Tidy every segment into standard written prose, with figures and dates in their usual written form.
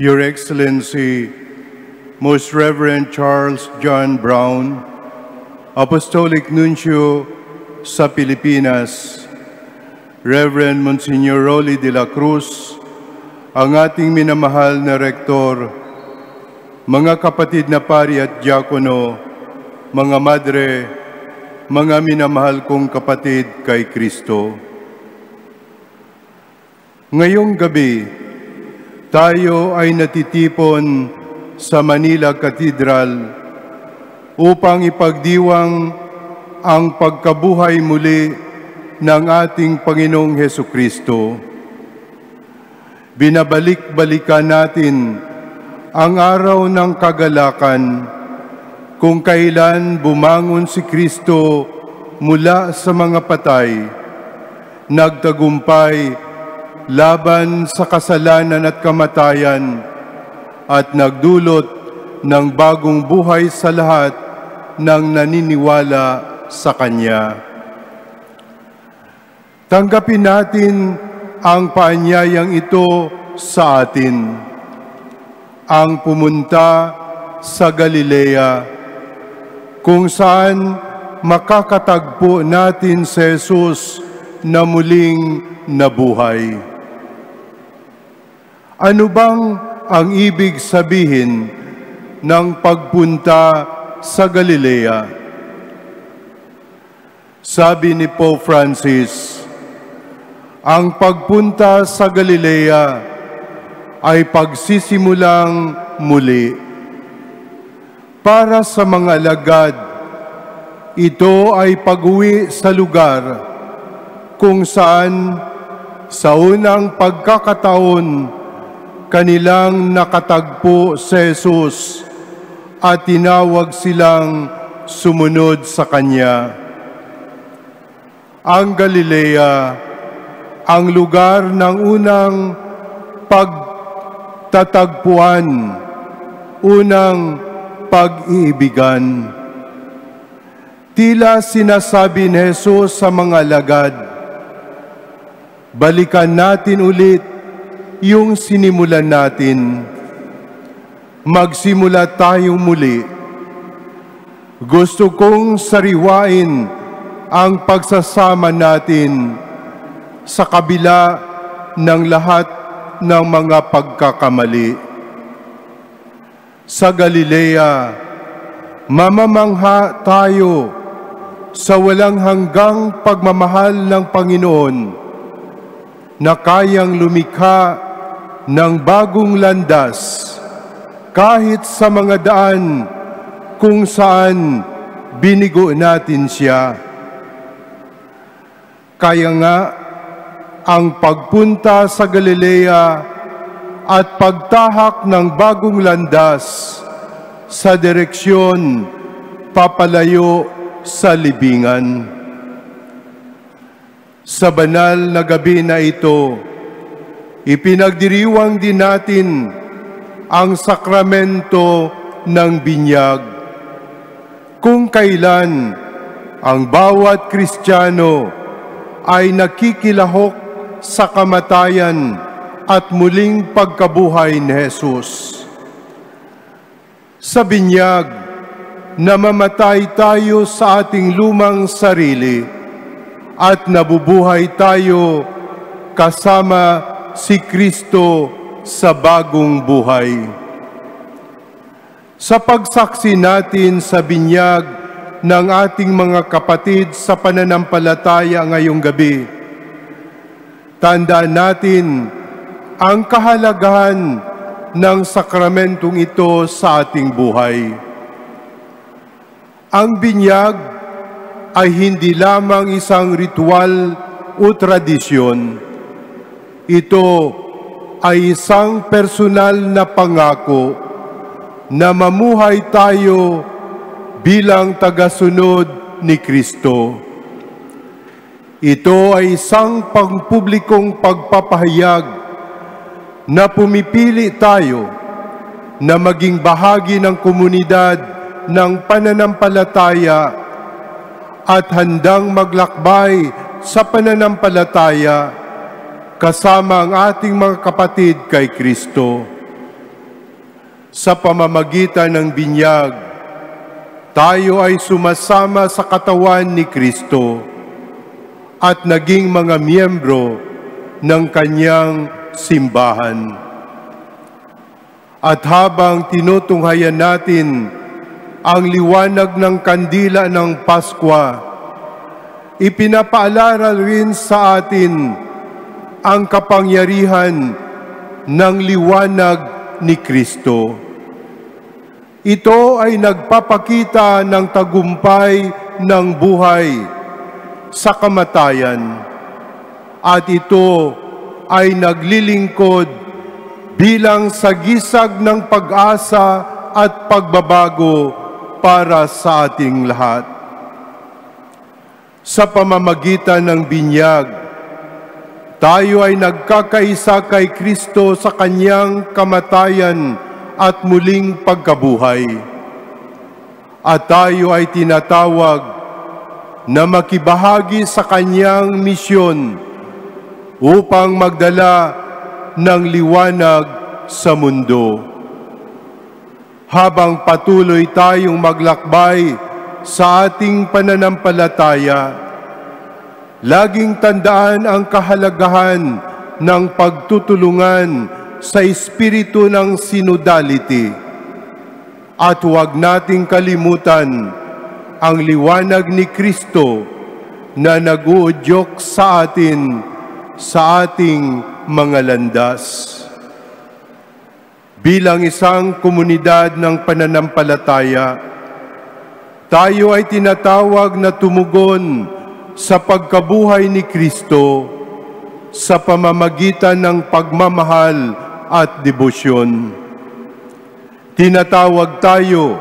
Your Excellency, Most Reverend Charles John Brown, Apostolic Nuncio sa Pilipinas, Reverend Monsignor Rolly de la Cruz, ang ating minamahal na Rektor, mga kapatid na pari at diakono, mga madre, mga minamahal kong kapatid kay Kristo. Ngayong gabi, tayo ay natitipon sa Manila Cathedral upang ipagdiwang ang pagkabuhay muli ng ating Panginoong Hesukristo. Binabalik-balikan natin ang araw ng kagalakan kung kailan bumangon si Kristo mula sa mga patay, nagtagumpay laban sa kasalanan at kamatayan at nagdulot ng bagong buhay sa lahat ng naniniwala sa Kanya. Tanggapin natin ang paanyayang ito sa atin, ang pumunta sa Galilea, kung saan makakatagpo natin si Jesus na muling nabuhay. Ano bang ang ibig sabihin ng pagpunta sa Galilea? Sabi ni Pope Francis, ang pagpunta sa Galilea ay pagsisimulang muli. Para sa mga alagad, ito ay pag-uwi sa lugar kung saan sa unang pagkakataon kanilang nakatagpo si Jesus at tinawag silang sumunod sa Kanya. Ang Galilea, ang lugar ng unang pagtatagpuan, unang pag-iibigan. Tila sinasabi ni Jesus sa mga alagad, balikan natin ulit yung sinimulan natin. Magsimula tayong muli. Gusto kong sariwain ang pagsasama natin sa kabila ng lahat ng mga pagkakamali. Sa Galilea, mamamangha tayo sa walang hanggang pagmamahal ng Panginoon na kayang lumikha ng bagong landas kahit sa mga daan kung saan binigo natin siya. Kaya nga, ang pagpunta sa Galilea at pagtahak ng bagong landas sa direksyon papalayo sa libingan. Sa banal na gabi na ito, ipinagdiriwang din natin ang sakramento ng binyag, kung kailan ang bawat Kristiyano ay nakikilahok sa kamatayan at muling pagkabuhay ni Jesus. Sa binyag, namamatay tayo sa ating lumang sarili at nabubuhay tayo kasama si Kristo sa bagong buhay. Sa pagsaksi natin sa binyag ng ating mga kapatid sa pananampalataya ngayong gabi, tandaan natin ang kahalagahan ng sakramentong ito sa ating buhay. Ang binyag ay hindi lamang isang ritual o tradisyon. Ito ay isang personal na pangako na mamuhay tayo bilang tagasunod ni Kristo. Ito ay isang pangpublikong pagpapahayag na pumipili tayo na maging bahagi ng komunidad ng pananampalataya at handang maglakbay sa pananampalataya kasama ang ating mga kapatid kay Kristo. Sa pamamagitan ng binyag, tayo ay sumasama sa katawan ni Kristo at naging mga miyembro ng Kanyang simbahan. At habang tinutunghayan natin ang liwanag ng kandila ng Paskwa, ipinapaalala rin sa atin ang kapangyarihan ng liwanag ni Kristo. Ito ay nagpapakita ng tagumpay ng buhay sa kamatayan, at ito ay naglilingkod bilang sagisag ng pag-asa at pagbabago para sa ating lahat. Sa pamamagitan ng binyag, tayo ay nagkakaisa kay Kristo sa Kanyang kamatayan at muling pagkabuhay. At tayo ay tinatawag na makibahagi sa Kanyang misyon upang magdala ng liwanag sa mundo. Habang patuloy tayong maglakbay sa ating pananampalataya, laging tandaan ang kahalagahan ng pagtutulungan sa espiritu ng synodality, at huwag nating kalimutan ang liwanag ni Kristo na nag-uudyok sa atin sa ating mga landas. Bilang isang komunidad ng pananampalataya, tayo ay tinatawag na tumugon sa pagkabuhay ni Kristo sa pamamagitan ng pagmamahal at debosyon. Tinatawag tayo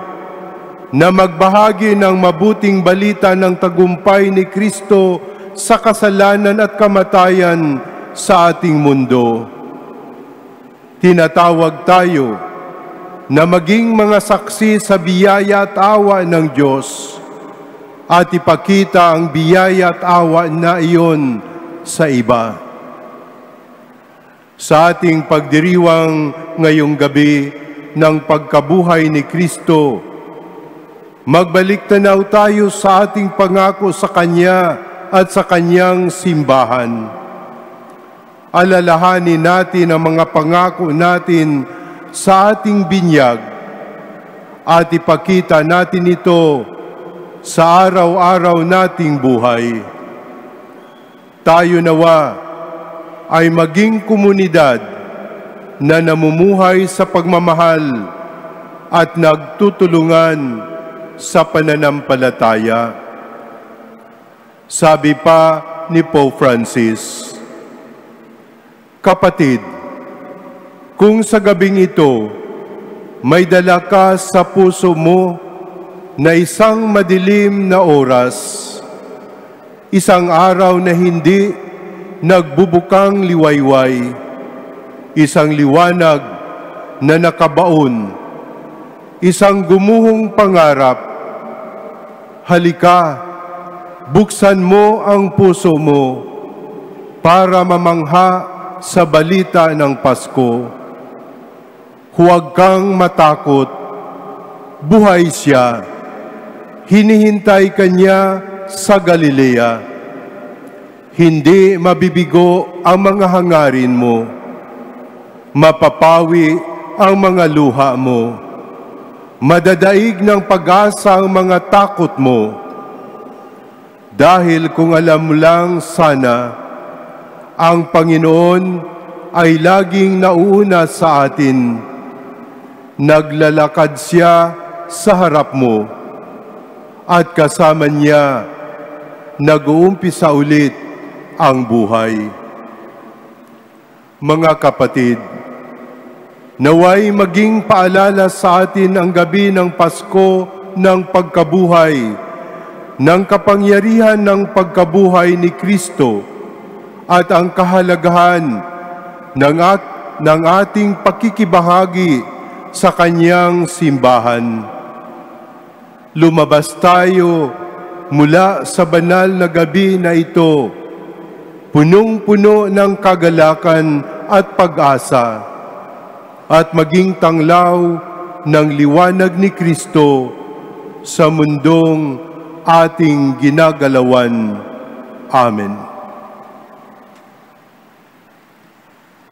na magbahagi ng mabuting balita ng tagumpay ni Kristo sa kasalanan at kamatayan sa ating mundo. Tinatawag tayo na maging mga saksi sa biyaya at awa ng Diyos at ipakita ang biyaya at awa na iyon sa iba. Sa ating pagdiriwang ngayong gabi ng pagkabuhay ni Kristo, magbalik tanaw tayo sa ating pangako sa Kanya at sa Kanyang simbahan. Alalahanin natin ang mga pangako natin sa ating binyag at ipakita natin ito sa araw-araw nating buhay. Tayo nawa ay maging komunidad na namumuhay sa pagmamahal at nagtutulungan sa pananampalataya. Sabi pa ni Pope Francis, "Kapatid, kung sa gabing ito may dala ka sa puso mo na isang madilim na oras, isang araw na hindi nagbubukang liwayway, isang liwanag na nakabaon, isang gumuhong pangarap, halika, buksan mo ang puso mo para mamangha sa balita ng Pasko. Huwag kang matakot, buhay siya, hinihintay ka niya sa Galilea. Hindi mabibigo ang mga hangarin mo, mapapawi ang mga luha mo, madadaig ng pag-asa ang mga takot mo. Dahil kung alam mo lang sana, ang Panginoon ay laging nauuna sa atin. Naglalakad siya sa harap mo at kasama niya nag-uumpisa ulit ang buhay." Mga kapatid, naway maging paalala sa atin ang gabi ng Pasko ng pagkabuhay, ng kapangyarihan ng pagkabuhay ni Kristo at ang kahalagahan ng ating pakikibahagi sa Kanyang simbahan. Lumabas tayo mula sa banal na gabi na ito, punong-puno ng kagalakan at pag-asa, at maging tanglaw ng liwanag ni Kristo sa mundong ating ginagalawan. Amen.